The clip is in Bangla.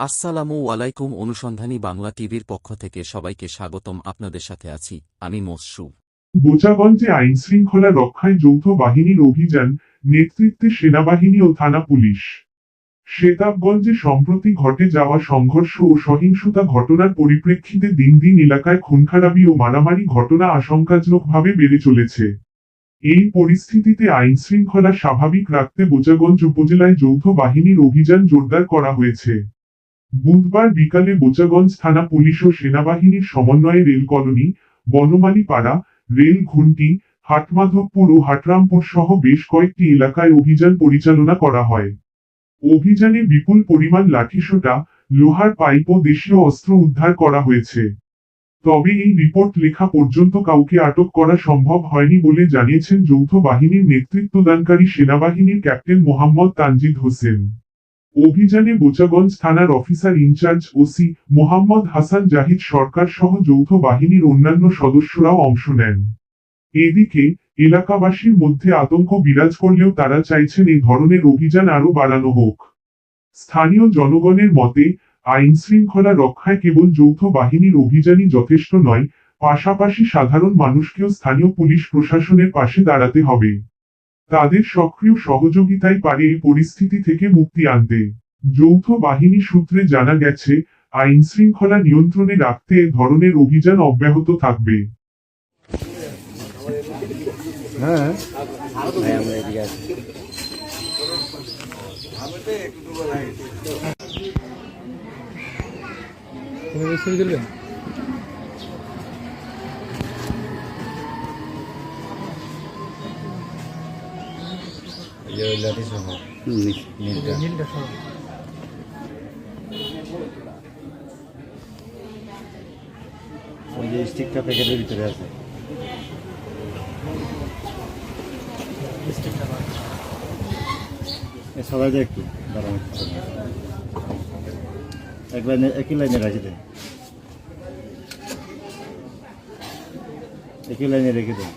আসসালামু আলাইকুম। অনুসন্ধানী বাংলা টিভির পক্ষ থেকে সবাইকে স্বাগতম। আপনাদের সাথে আছি আমি মসরু। বোচাগঞ্জে আইনশৃঙ্খলা রক্ষায় যৌথ বাহিনীর অভিযান, নেতৃত্বে সেনাবাহিনী ও থানা পুলিশ। শেতাবগঞ্জে সম্প্রতি ঘটে যাওয়া সংঘর্ষ ও সহিংসতা ঘটনার পরিপ্রেক্ষিতে দিন দিন এলাকায় খুনখারাবি ও মারামারি ঘটনা আশঙ্কাজনকভাবে বেড়ে চলেছে। এই পরিস্থিতিতে আইনশৃঙ্খলা স্বাভাবিক রাখতে বোচাগঞ্জ উপজেলায় যৌথ বাহিনীর অভিযান জোরদার করা হয়েছে। বুধবার বিকালে বোচাগঞ্জ থানা পুলিশ ও সেনাবাহিনীর সমন্বয়ে রেল কলোনি, বনমালী পাড়া, রেল ঘুন্টি, হাটমাধবপুর ও হাটরামপুর সহ বেশ কয়েকটি এলাকায় অভিযান পরিচালনা করা হয়। অভিযানে বিপুল পরিমাণ লাঠিসোঁটা, লোহার পাইপ ও দেশীয় অস্ত্র উদ্ধার করা হয়েছে। তবে এই রিপোর্ট লেখা পর্যন্ত কাউকে আটক করা সম্ভব হয়নি বলে জানিয়েছেন যৌথ বাহিনীর নেতৃত্বদানকারী সেনাবাহিনীর ক্যাপ্টেন মোহাম্মদ তানজিদ হোসেন। অভিযানে বোচাগঞ্জ থানার officer in charge OC Mohammad Hasan Zahid Sarkar সহ যৌথ বাহিনীর অন্যান্য সদস্যরাও অংশ নেন। এদিকে এলাকাবাসীর মধ্যে আতঙ্ক বিরাজ করলেও তারা চাইছেন এই ধরনের অভিযান আরও বাড়ানো হোক। স্থানীয় জনগণের মতে আইনশৃঙ্খলা রক্ষায় কেবল যৌথ বাহিনীর অভিযানই যথেষ্ট নয়, পাশাপাশি সাধারণ মানুষকেও স্থানীয় পুলিশ প্রশাসনের পাশে দাঁড়াতে হবে। তাদের সক্রিয় সহযোগিতাই পারে এই পরিস্থিতি থেকে মুক্তি আনতে। যৌথ বাহিনী সূত্রে জানা গেছে, আইনশৃঙ্খলা নিয়ন্ত্রণে রাখতে এ ধরনের অভিযান অব্যাহত থাকবে। ওই যে স্টিকটা প্যাকেটের ভিতরে আছে। সবাই একটু দাঁড়ান, এক লাইনে একই লাইনে রাখি দেন, একই লাইনে রেখে দেন।